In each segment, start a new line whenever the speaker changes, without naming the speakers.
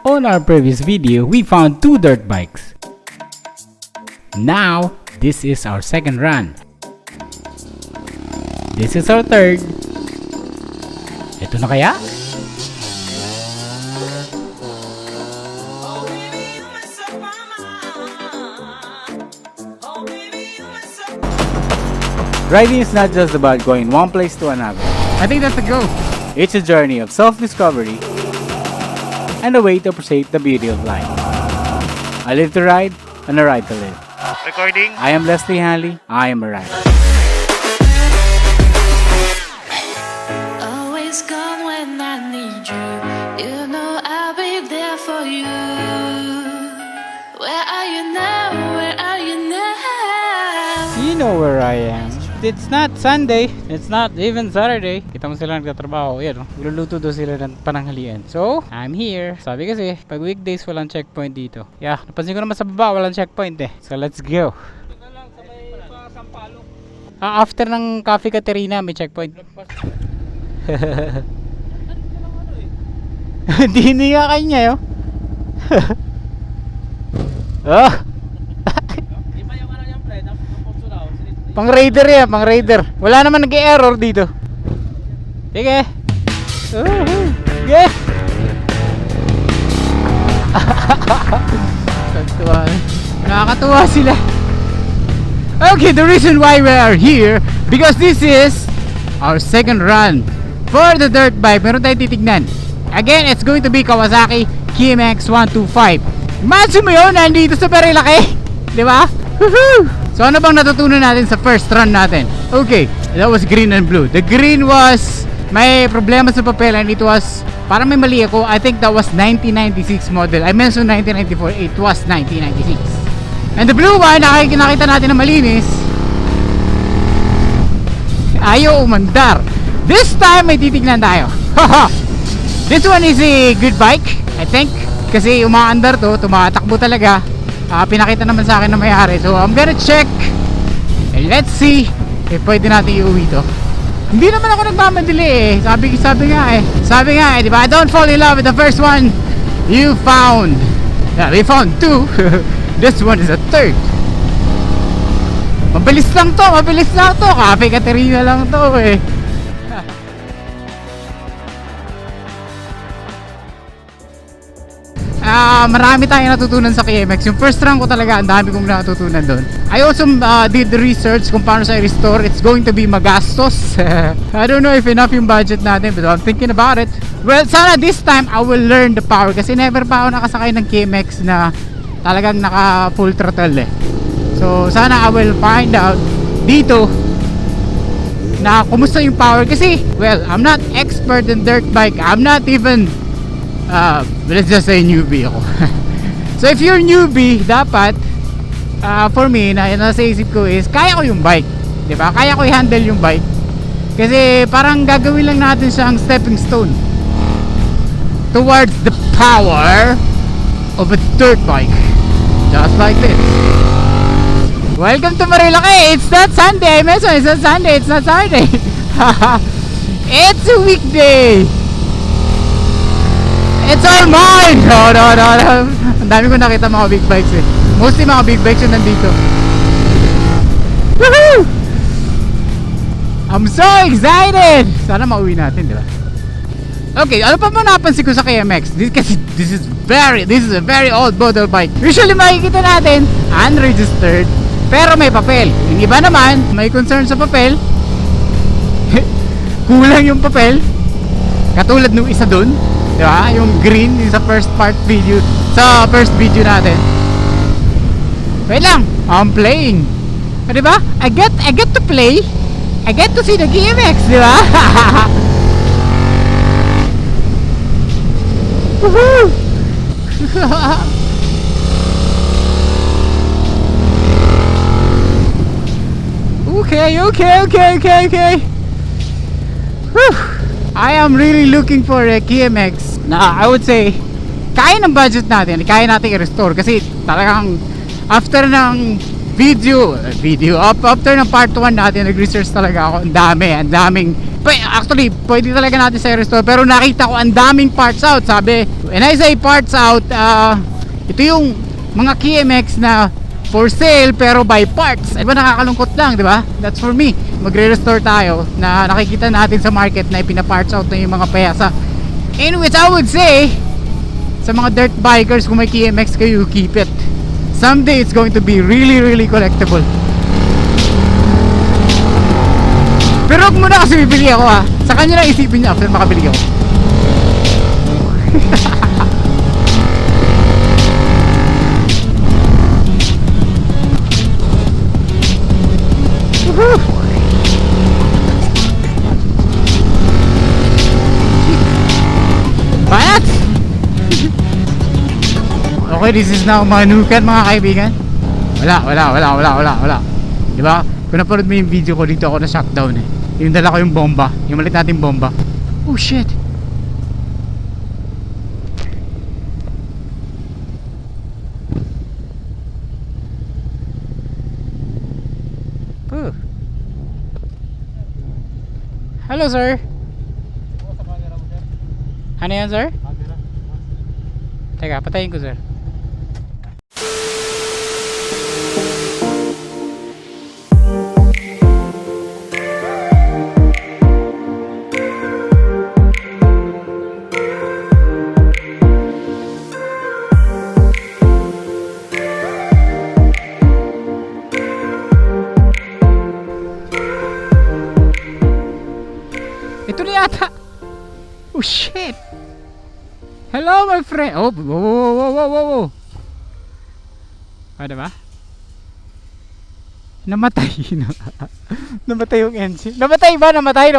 On our previous video, we found 2 dirt bikes. Now, this is our second run. This is our third. Ito na kaya? Riding is not just about going one place to another.
I think that's the goal.
It's a journey of self-discovery and a way to appreciate the beauty of life. I live to ride and a ride to live.
Recording.
I am Leslie Hanley. I am a rider.
Always come when I need you. You know I'll be there for you. Where are you now? Where are you now?
You know where I am. It's not Sunday. It's not even Saturday. Kita mo sila nagtatrabaho. Yan, luluto daw sila ng pananghalian. So, I'm here. Sabi kasi, pag weekdays walang checkpoint dito. Yeah, napansin ko naman sa baba walang checkpoint eh. So, let's go. After ng Cafe Caterina, may checkpoint. Hindi nga kanya yo. Oh. Pang raider yan, pang raider. Wala naman nag-error dito. Sige. Sige. Nakakatuwa sila. Okay, the reason why we are here, because this is our second run for the dirt bike. Meron tayong titignan. Again, it's going to be Kawasaki KMX 125. Imagine mo yun, nandito sa Perilaki. Diba? Woohoo! So ano bang natutunan natin sa first run natin? Okay, that was green and blue. The green was may problema sa papel and it was, parang may mali ako, I think that was 1996 model. I mentioned 1994, it was 1996. And the blue one, nakita natin na malinis. Ayaw umandar. This time may titignan tayo. This one is a good bike, I think. Kasi umaandar to, tumatakbo talaga. Pinakita naman sa akin na may-ari. So I'm gonna check and let's see if pwede natin iuwi to. Hindi naman ako nagmamadali eh. Sabi nga eh, di ba? Don't fall in love with the first one you found. Yeah, we found 2. This one is a third. Mabilis lang to. Cafe Caterina lang to eh. Marami tayong natutunan sa KMX. Yung first run ko talaga, ang dami kong natutunan doon. I also did the research kung paano sa i-restore. It's going to be magastos. I don't know if enough yung budget natin, but I'm thinking about it. Well, sana this time I will learn the power kasi never pa ako nakasakay ng KMX na talagang naka full throttle eh. So sana I will find out dito na kumusta yung power kasi, well, I'm not expert in dirt bike. I'm not even let's just say newbie ako. So if you're newbie, dapat for me, na nasa isip ko is kaya ko yung bike, diba? Kaya ko i-handle yung bike kasi parang gagawin lang natin siyang stepping stone towards the power of a dirt bike, just like this. Welcome to Marilaki. It's not Sunday. I mentioned it's not Sunday, it's not Saturday. It's a weekday. It's all mine! No. Ang dami ko nakita mga big bikes eh. Mostly mga big bikes yung nandito. Woohoo! I'm so excited! Sana mauwi natin, di ba? Okay, ano pa napansin ko sa KMX? This is a very old model bike. Usually makikita natin, unregistered, pero may papel. Yung iba naman, may concern sa papel. Kulang yung papel. Katulad nung isa dun. Diba? Yung green yung sa first video natin. Wait lang, I'm playing. Diba? I get to play. I get to see the KMX, diba? Woohoo! Okay. Whew. I am really looking for a KMX na I would say kaya ng budget natin, kaya natin i-restore kasi talagang after ng After ng part 1 natin, nag-research talaga ako. Ang daming actually, pwede talaga natin sa restore, pero nakita ko ang daming parts out. Sabi, when I say parts out, ito yung mga KMX na for sale pero by parts. Diba nakakalungkot lang, diba? That's for me. Magre-restore tayo na nakikita natin sa market na ipina-parts out na yung mga piyesa. In which I would say, sa mga dirt bikers, kung may KMX kayo, keep it. Someday it's going to be really, really collectible. Pero huwag muna kasi bibili ako ha. Sa kanya lang isipin niya after makabili ako. What? Okay, this is now Manukan mga kaibigan. Wala. Diba? Kung napanood mo yung video ko, dito ako na shutdown eh. Yung dala ko yung bomba, yung malit nating bomba. Oh shit. Oh. Hello sir. Ano yan sir? Teka, patayin ko sir. Ito na yata. Oh shit. Hello my friend. Oh, whoa. Ano ba? Namatay. Namatay yung engine. Namatay ba? Namatay?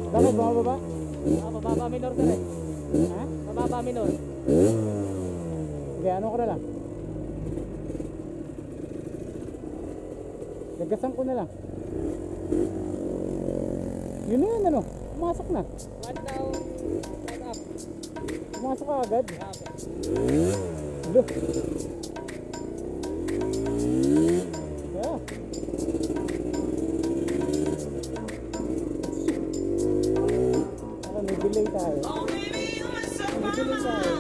Bakit bumababa? Bababa minor ka rin. Ha? Bababa minor. Sige, ano ko na lang. Nagasan ko na lang. Yun na yun, ano? Pumasok na. One down, one up. Pumasok ka agad. Hello. Yeah. May delay tayo. May delay tayo.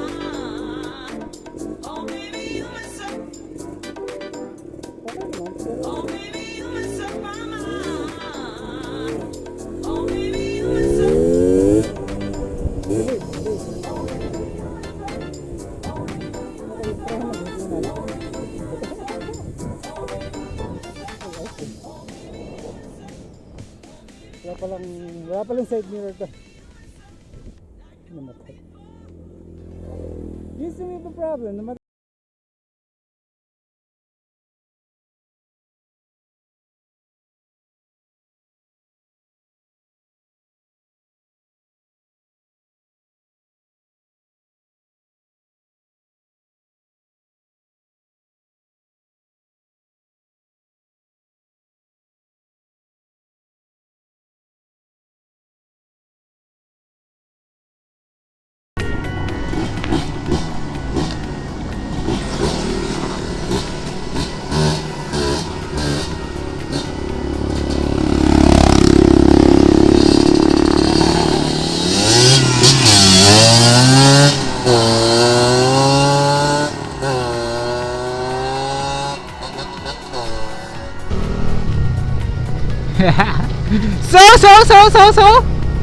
Okay naman, pero wala palang side mirror to. Namatay. Used to be the problem. Namatay.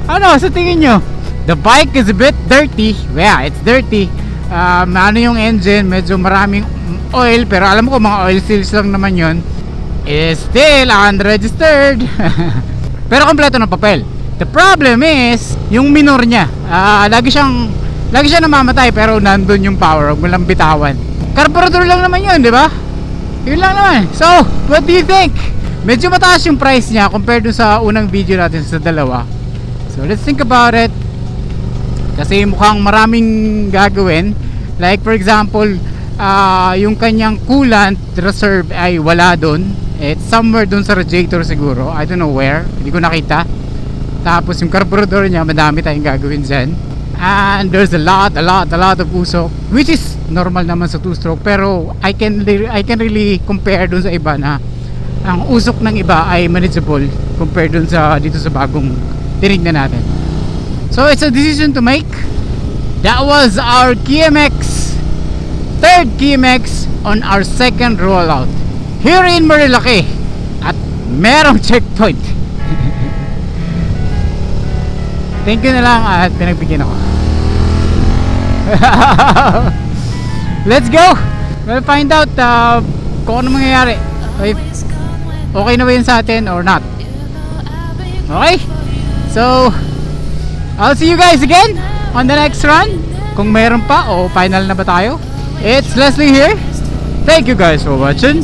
Ano, sa tingin nyo? The bike is a bit dirty. Yeah, it's dirty. Ano yung engine, medyo maraming oil, pero alam ko mga oil seals lang naman yun. Is still unregistered. Pero kompleto ng papel. The problem is, yung minor niya. Lagi siyang namamatay, pero nandun yung power. Huwag mo lang bitawan. Carburetor lang naman yun, di ba? Yun lang naman. So, what do you think? Medyo mataas yung price niya compared dun sa unang video natin sa dalawa. So let's think about it. Kasi mukhang maraming gagawin. Like for example, yung kanyang coolant reserve ay wala dun. It's somewhere dun sa radiator siguro. I don't know where. Hindi ko nakita. Tapos yung carburetor niya, madami tayong gagawin dyan. And there's a lot of usok, which is normal naman sa 2-stroke. Pero I can really compare dun sa iba na ang usok ng iba ay manageable compared dun sa dito sa bagong tinignan natin. So it's a decision to make. That was our KMX, third KMX on our second rollout here in Marilaki. At merong checkpoint. Thank you na lang at pinagbigyan ako. Let's go. We'll find out kung ano mangyayari. If okay na ba yun sa atin or not. Okay? So, I'll see you guys again on the next run. Kung mayroon pa o final na ba tayo. It's Leslie here. Thank you guys for watching.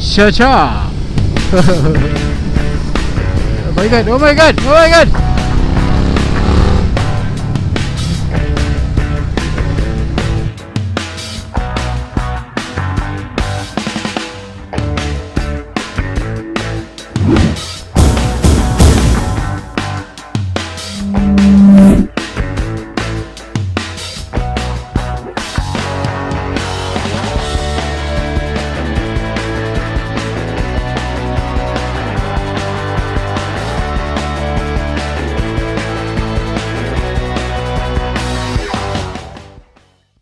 Cha-cha. Oh my god, oh my god, oh my god.